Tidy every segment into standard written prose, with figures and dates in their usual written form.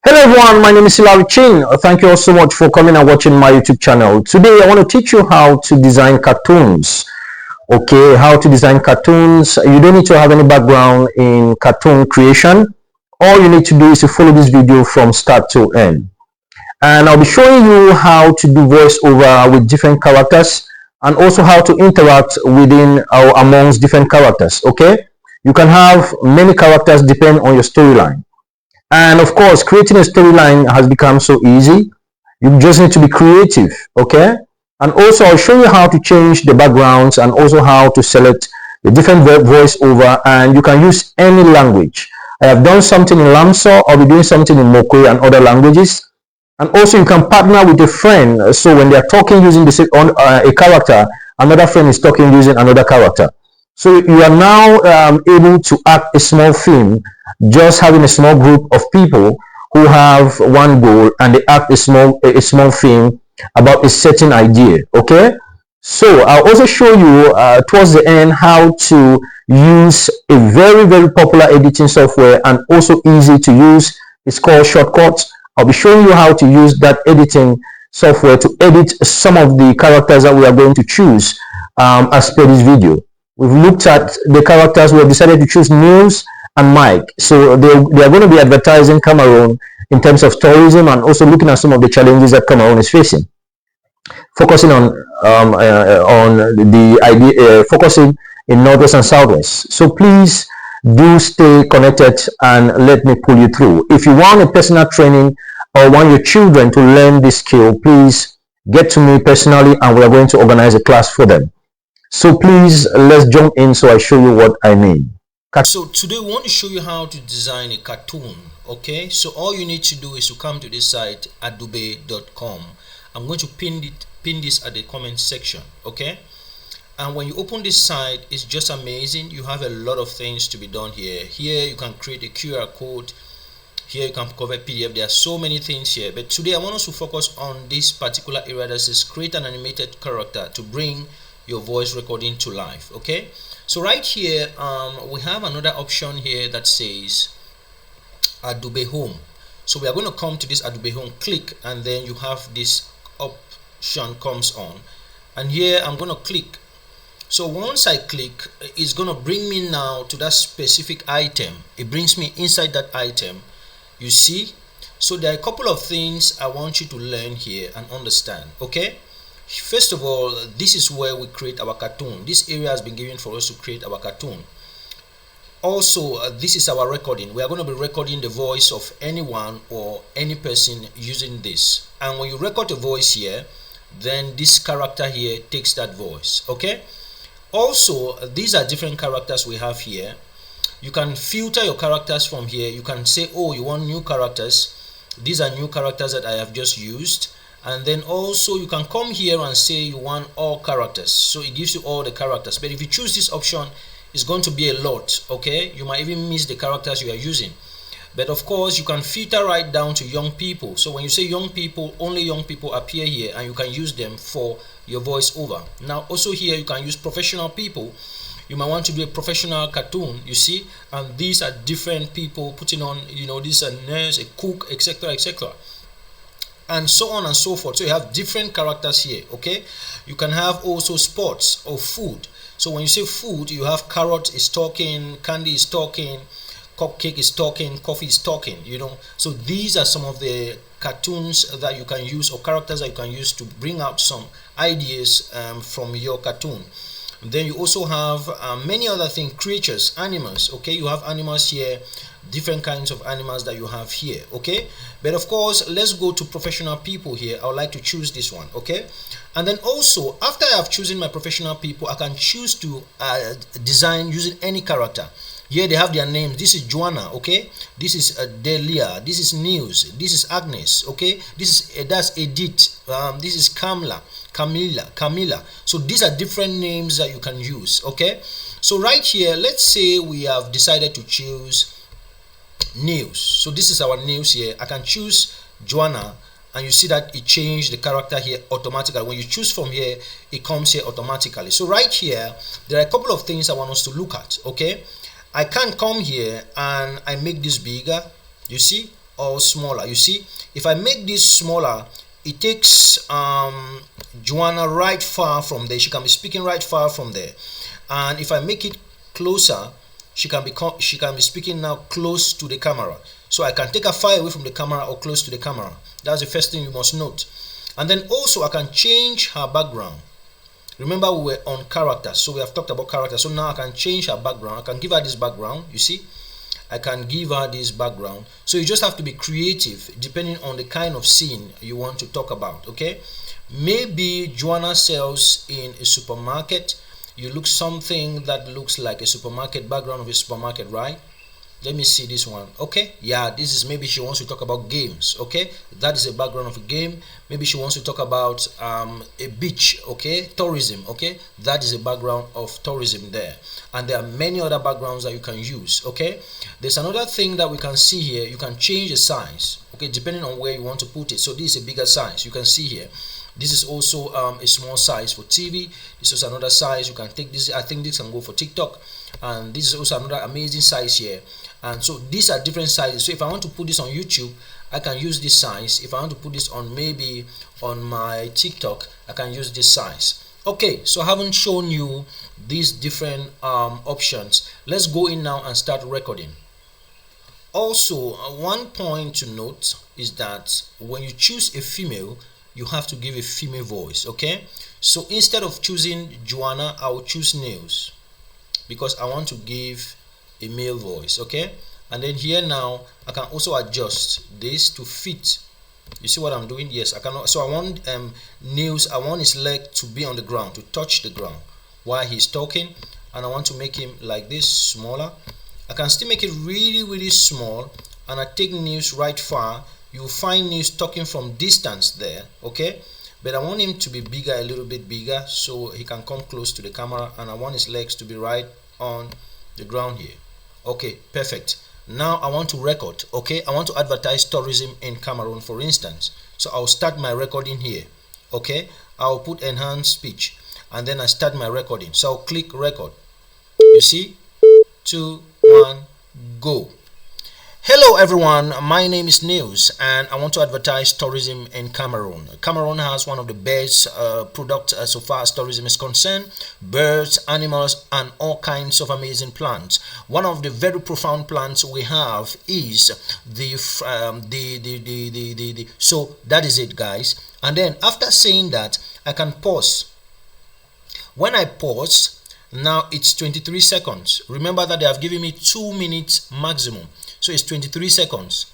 Hello everyone, my name is Hilary Chin. Thank you all so much for coming and watching my YouTube channel. Today I want to teach you how to design cartoons. Okay, how to design cartoons. You don't need to have any background in cartoon creation. All you need to do is to follow this video from start to end. And I'll be showing you how to do voiceover with different characters and also how to interact within or amongst different characters. Okay, you can have many characters depending on your storyline. And of course, creating a storyline has become so easy. You just need to be creative, okay? And also, I'll show you how to change the backgrounds and also how to select the different voiceover, and you can use any language. I have done something in Lamso, I'll be doing something in Mokwe and other languages. And also, you can partner with a friend, so when they're talking using a character, another friend is talking using another character. So you are now able to act a small film, just having a small group of people who have one goal and they act a small film about a certain idea. Okay, so I'll also show you towards the end how to use a very popular editing software and also easy to use. It's called Shotcut. I'll be showing you how to use that editing software to edit some of the characters that we are going to choose as per this video. We've looked at the characters. We have decided to choose News and Mike. So they are going to be advertising Cameroon in terms of tourism and also looking at some of the challenges that Cameroon is facing. Focusing on the idea, focusing in Northwest and Southwest. So please do stay connected and let me pull you through. If you want a personal training or want your children to learn this skill, please get to me personally and we are going to organize a class for them. So please, let's jump in so I show you what I mean. So today we want to show you how to design a cartoon. Okay, so all you need to do is to come to this site adobe.com. I'm going to pin this at the comment section. Okay, and when you open this site, it's just amazing. You have a lot of things to be done here. Here you can create a QR code. Here you can convert PDF. There are so many things here, but today I want us to focus on this particular area that says create an animated character to bring your voice recording to life. Okay, so right here we have another option here that says Adobe Home. So we are going to come to this Adobe Home, click, and then you have this option comes on, and here I'm going to click. So once I click, it's going to bring me now to that specific item. It brings me inside that item, you see. So there are a couple of things I want you to learn here and understand. Okay, first of all, this is where we create our cartoon. This area has been given for us to create our cartoon. Also, this is our recording. We are going to be recording the voice of anyone or any person using this. And when you record a voice here, then this character here takes that voice. Okay, also these are different characters we have here. You can filter your characters from here. You can say, oh, you want new characters. These are new characters that I have just used. And then also you can come here and say you want all characters, so it gives you all the characters. But if you choose this option, it's going to be a lot. Okay, you might even miss the characters you are using. But of course you can filter right down to young people. So when you say young people, only young people appear here and you can use them for your voiceover. Now also here you can use professional people. You might want to do a professional cartoon, you see, and these are different people putting on, you know, this is a nurse, a cook, etc, etc, and so on and so forth. So you have different characters here. Okay, you can have also sports or food. So when you say food, you have carrot is talking, candy is talking, cupcake is talking, coffee is talking, you know. So these are some of the cartoons that you can use or characters that you can use to bring out some ideas from your cartoon. Then you also have many other things, creatures, animals. Okay, you have animals here, different kinds of animals that you have here. Okay, but of course let's go to professional people here. I would like to choose this one. Okay, and then also after I have chosen my professional people, I can choose to design using any character. Here they have their names. This is Joanna. Okay, this is Delia, this is News, this is Agnes. Okay, this is that's Edith, this is Camilla. So these are different names that you can use. Okay, so right here, let's say we have decided to choose News. So this is our News here. I can choose Joanna, and you see that it changed the character here automatically. When you choose from here, it comes here automatically. So right here, there are a couple of things I want us to look at. Okay, I can come here and I make this bigger, you see, or smaller. You see, if I make this smaller, it takes Joanna right far from there. She can be speaking right far from there. And if I make it closer, she can be speaking now close to the camera. So I can take her far away from the camera or close to the camera. That's the first thing you must note. And then also I can change her background. Remember, we were on character, so we have talked about character. So now I can change her background. I can give her this background. You see, I can give her this background. So you just have to be creative depending on the kind of scene you want to talk about. Okay, maybe Joanna sells in a supermarket. You look something that looks like a supermarket, background of a supermarket, right? Let me see this one. Okay, yeah, this is, maybe she wants to talk about games. Okay, that is a background of a game. Maybe she wants to talk about a beach. Okay, tourism. Okay, that is a background of tourism there. And there are many other backgrounds that you can use. Okay, there's another thing that we can see here. You can change the size, okay, depending on where you want to put it. So this is a bigger size. You can see here. This is also a small size for TV. This is another size. You can take this. I think this can go for TikTok. And this is also another amazing size here. And so these are different sizes. So if I want to put this on YouTube, I can use this size. If I want to put this on maybe on my TikTok, I can use this size. Okay, so I haven't shown you these different options. Let's go in now and start recording. Also, one point to note is that when you choose a female, you have to give a female voice. Okay, so instead of choosing Joanna, I will choose Nails because I want to give a male voice. Okay, and then here now I can also adjust this to fit. You see what I'm doing? Yes, I cannot. So I want Nails, I want his leg to be on the ground, to touch the ground while he's talking, and I want to make him like this, smaller. I can still make it really small, and I take Nails right far. You'll find Nails talking from distance there. Okay, but I want him to be bigger, a little bit bigger, so he can come close to the camera, and I want his legs to be right on the ground here. Okay, perfect. Now I want to record. Okay, I want to advertise tourism in Cameroon, for instance. So I'll start my recording here. Okay, I'll put enhanced speech, and then I start my recording. So I'll click record. You see, 2, 1, go. Hello everyone, my name is Nails and I want to advertise tourism in Cameroon. Cameroon has one of the best products so far as tourism is concerned: birds, animals, and all kinds of amazing plants. One of the very profound plants we have is so that is it, guys. And then after saying that, I can pause. When I pause, now it's 23 seconds. Remember that they have given me 2 minutes maximum. So it's 23 seconds.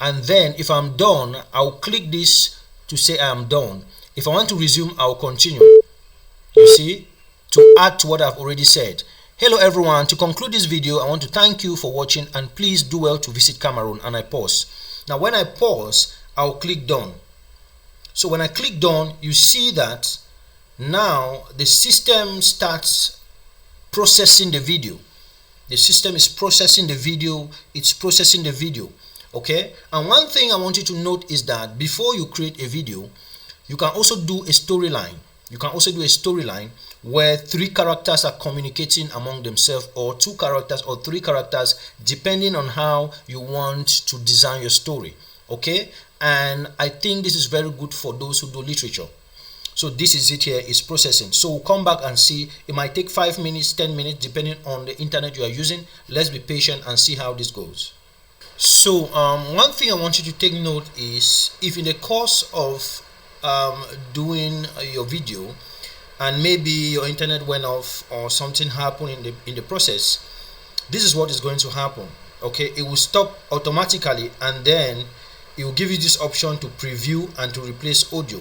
And then if I'm done, I'll click this to say I am done. If I want to resume, I'll continue. You see, to add to what I've already said. Hello everyone, to conclude this video, I want to thank you for watching and please do well to visit Cameroon. And I pause. Now when I pause, I'll click done. So when I click done, you see that now the system starts processing the video. The system is processing the video. It's processing the video. Okay, and one thing I want you to note is that before you create a video, you can also do a storyline. You can also do a storyline where 3 characters are communicating among themselves, or 2 characters or 3 characters, depending on how you want to design your story. Okay, and I think this is very good for those who do literature. So this is it here, is processing. So we'll come back and see. It might take 5 minutes, 10 minutes, depending on the internet you are using. Let's be patient and see how this goes. So one thing I want you to take note is, if in the course of doing your video and maybe your internet went off or something happened in the process, this is what is going to happen. Okay, it will stop automatically, and then it will give you this option to preview and to replace audio.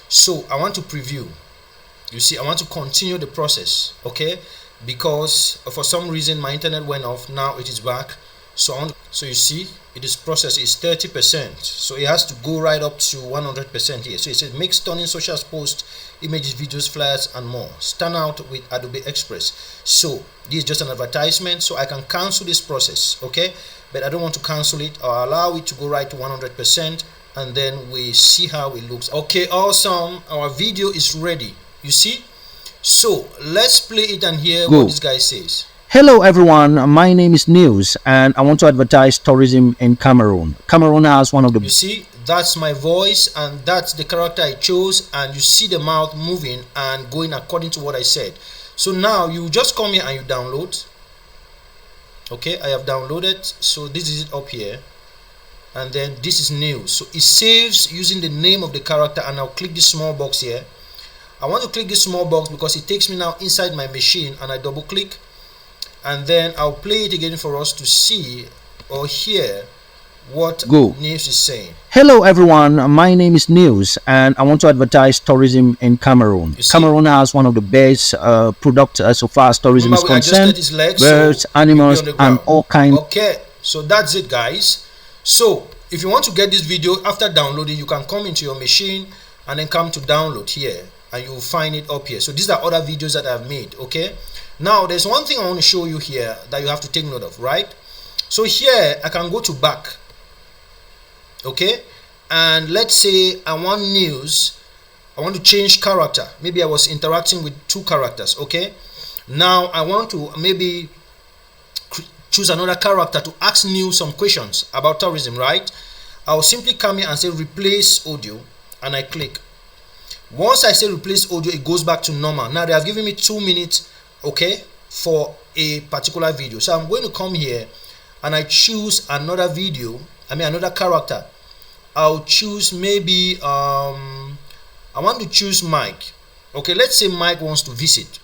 So I want to preview. You see, I want to continue the process. Okay, because for some reason my internet went off. Now it is back. So you see, it is processed. It's 30%. So it has to go right up to 100% here. So it says make stunning social posts, images, videos, flyers, and more. Stand out with Adobe Express. So this is just an advertisement. So I can cancel this process. Okay, but I don't want to cancel it. I'll allow it to go right to 100%. And then we see how it looks. Okay, awesome. Our video is ready. You see? So let's play it and hear what this guy says. Hello everyone, my name is News and I want to advertise tourism in Cameroon. Cameroon has one of the... You see, that's my voice and that's the character I chose, and you see the mouth moving and going according to what I said. So now you just come here and you download. Okay, I have downloaded, so this is it up here, and then this is News. So it saves using the name of the character, and I'll click this small box here. I want to click this small box because it takes me now inside my machine, and I double click, and then I'll play it again for us to see or hear what News is saying. Hello everyone, my name is News and I want to advertise tourism in Cameroon. Cameroon has one of the best products so far as tourism is concerned. Birds, animals and all kinds. Okay, so that's it guys. So if you want to get this video after downloading, you can come into your machine and then come to download here, and you will find it up here. So these are other videos that I've made. Okay, now there's one thing I want to show you here that you have to take note of, right? So here I can go to back. Okay, and let's say I want News, I want to change character. Maybe I was interacting with two characters. Okay, now I want to maybe choose another character to ask News some questions about tourism, right? I'll simply come here and say replace audio, and I click. Once I say replace audio, it goes back to normal. Now they have given me 2 minutes, okay, for a particular video. So I'm going to come here and I choose another video, another character. I'll choose maybe I want to choose Mike. Okay, let's say Mike wants to visit.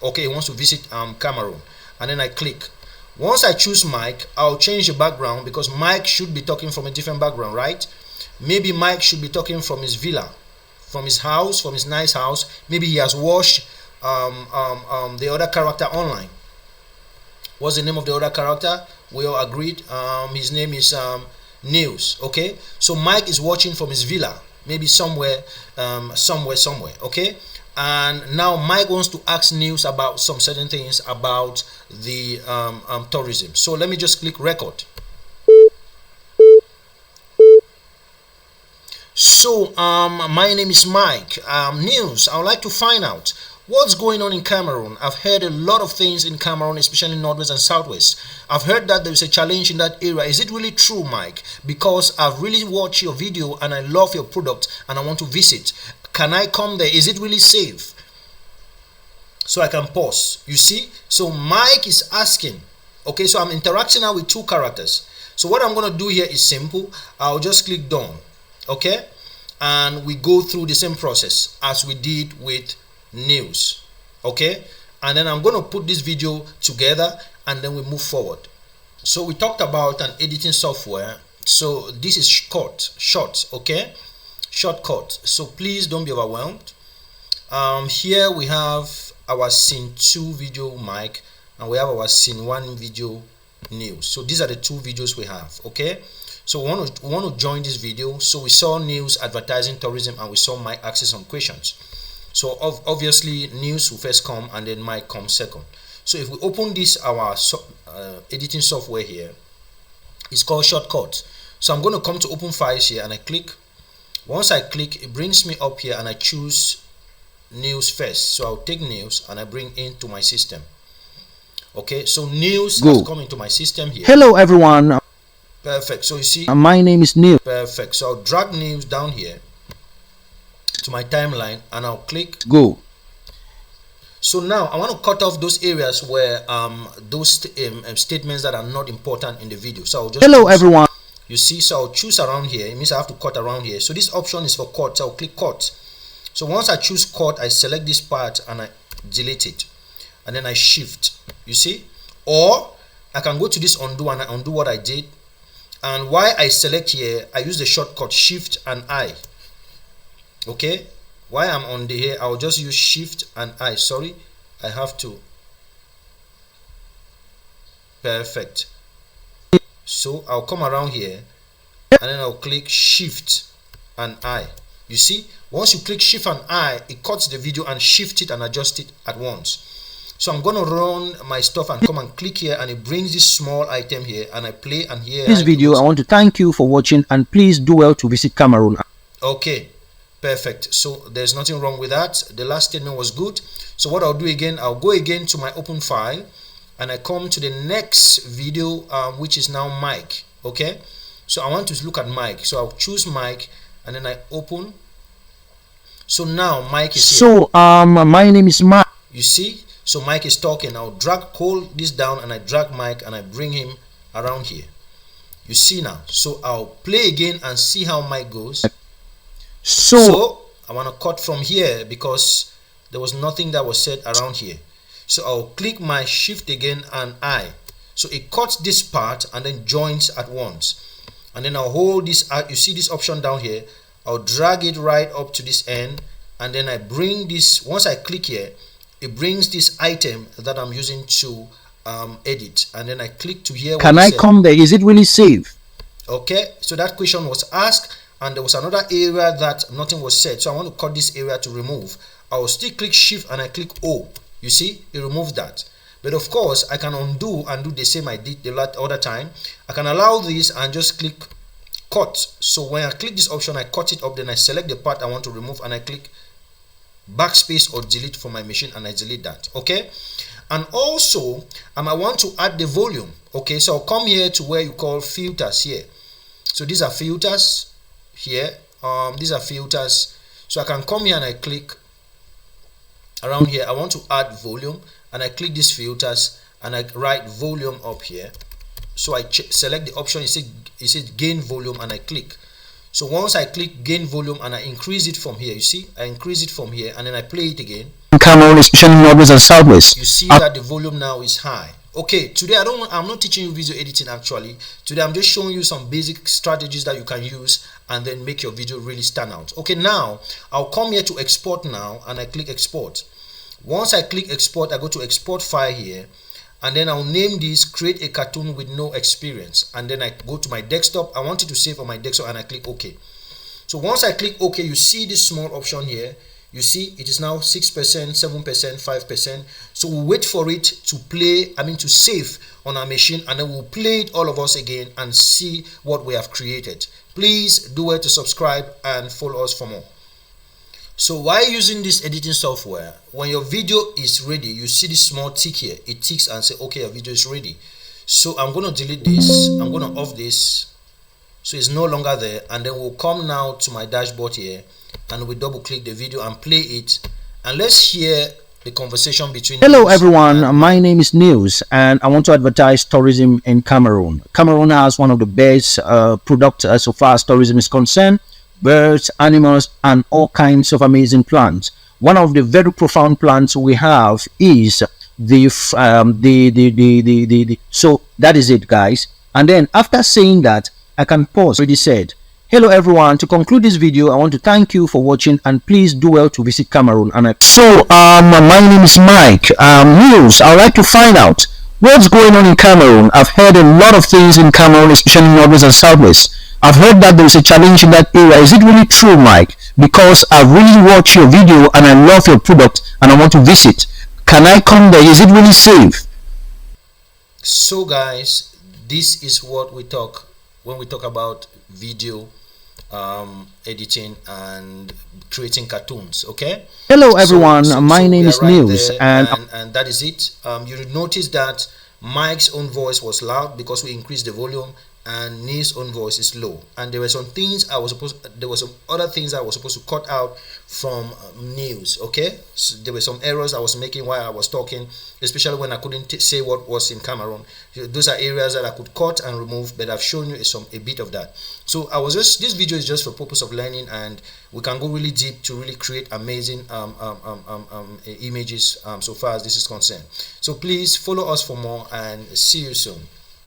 Okay, he wants to visit Cameroon, and then I click. Once I choose Mike, I'll change the background because Mike should be talking from a different background, right? Maybe Mike should be talking from his villa, from his house, from his nice house. Maybe he has watched the other character online. What's the name of the other character? We all agreed. His name is News. Okay, so Mike is watching from his villa, maybe somewhere, somewhere. Okay, and now Mike wants to ask News about some certain things about the tourism. So let me just click record. So my name is Mike. News, I would like to find out what's going on in Cameroon. I've heard a lot of things in Cameroon, especially Northwest and Southwest. I've heard that there's a challenge in that area. Is it really true, Mike? Because I've really watched your video and I love your product and I want to visit. Can I come there? Is it really safe? So I can pause. You see? So Mike is asking. Okay, so I'm interacting now with two characters. So what I'm going to do here is simple. I'll just click done. Okay? And we go through the same process as we did with News. Okay, and then I'm going to put this video together and then we move forward. So we talked about an editing software. So this is short. Okay, shortcut. So please don't be overwhelmed. Here we have our scene 2 video Mike, and we have our scene 1 video News. So these are the two videos we have. Okay, so we want to join this video. So we saw News advertising tourism and we saw Mike asking some questions. So obviously News will first come and then Mike comes second. So if we open this our editing software here, it's called Shortcut. So I'm going to come to open files here and I click. Once I click, it brings me up here and I choose News first. So I'll take News and I bring into my system. Okay, so News has come into my system here. Hello everyone. Perfect. So you see, my name is News. Perfect. So I'll drag News down here to my timeline and I'll click go. So now I want to cut off those areas where those statements that are not important in the video. So I'll just everyone. You see, so I'll choose around here. It means I have to cut around here. So this option is for cut. So I'll click cut. So once I choose cut, I select this part and I delete it, and then I shift. You see, or I can go to this undo and I undo what I did. And while I select here, I use the shortcut shift and I. Okay, while I'm on the here, I'll just use shift and I. Sorry, I have to. Perfect. So I'll come around here and then I'll click shift and I. You see, once you click shift and I, it cuts the video and shift it and adjust it at once. So I'm going to run my stuff and come and click here and it brings this small item here and I play and here. This video, I want to thank you for watching and please do well to visit Cameroon. Okay, perfect. So there's nothing wrong with that. The last statement was good. So what I'll do again, I'll go again to my open file and I come to the next video, which is now mic. Okay, so I want to look at mic, so I'll choose mic and then I open. So now mic is here. So my name is Mike. You see, so mic is talking. I'll hold this down and I drag mic and I bring him around here. You see now. So I'll play again and see how mic goes. So I want to cut from here because there was nothing that was said around here. So I'll click my shift again and I. So it cuts this part and then joins at once. And then I'll hold this out. You see this option down here. I'll drag it right up to this end. And then I bring this. Once I click here, it brings this item that I'm using to edit. And then I click to here. Can I come there? Is it really safe? Okay. So that question was asked. And there was another area that nothing was said. So I want to cut this area to remove. I will still click shift and I click O. You see, it removed that. But of course, I can undo and do the same I did the other time. I can allow this and just click cut. So when I click this option, I cut it up. Then I select the part I want to remove and I click backspace or delete from my machine and I delete that. Okay. And also, I want to add the volume. Okay. So I'll come here to where you call filters here. So these are filters here. These are filters. So I can come here and I click around here. I want to add volume and I click these filters and I write volume up here. So I select the option. It says gain volume and I click. So once I click gain volume and I increase it from here, you see, I increase it from here and then I play it again. Cameroon, especially northwest and southwest. You see that the volume now is high. Okay, today I'm not teaching you video editing actually. Today I'm just showing you some basic strategies that you can use and then make your video really stand out. Okay, now I'll come here to export now and I click export. Once I click export, I go to export file here and then I'll name this create a cartoon with no experience, and then I go to my desktop. I want it to save on my desktop and I click OK. So once I click OK, you see this small option here. You see it is now 6%, 7%, 5%. So we'll wait for it to to save on our machine, and then we'll play it all of us again and see what we have created. Please do well to subscribe and follow us for more. So while using this editing software, when your video is ready, you see this small tick here. It ticks and say, okay, your video is ready. So I'm going to delete this. I'm going to off this. So it's no longer there. And then we'll come now to my dashboard here and we double click the video and play it. And let's hear the conversation between. Hello everyone, my name is News and I want to advertise tourism in Cameroon. Cameroon has one of the best products so far as tourism is concerned. Birds, animals, and all kinds of amazing plants. One of the very profound plants we have is so that is it, guys. And then after saying that, I can pause. Already said. Hello everyone, to conclude this video, I want to thank you for watching and please do well to visit Cameroon. And my name is Mike. News, I would like to find out what's going on in Cameroon. I've heard a lot of things in Cameroon, especially northwest and southwest. I've heard that there is a challenge in that area. Is it really true, Mike? Because I've really watched your video and I love your product and I want to visit. Can I come there? Is it really safe? So guys, this is what we talk when we talk about video editing and creating cartoons. Okay. Hello everyone, my name is News and that is it. You will notice that Mike's own voice was loud because we increased the volume, and Neil's own voice is low, and there were some things there were some other things I was supposed to cut out from News. Okay, so there were some errors I was making while I was talking, especially when I couldn't say what was in Cameroon. Those are areas that I could cut and remove, but I've shown you a bit of that. So this video is just for purpose of learning, and we can go really deep to really create amazing images so far as this is concerned. So please follow us for more and see you soon.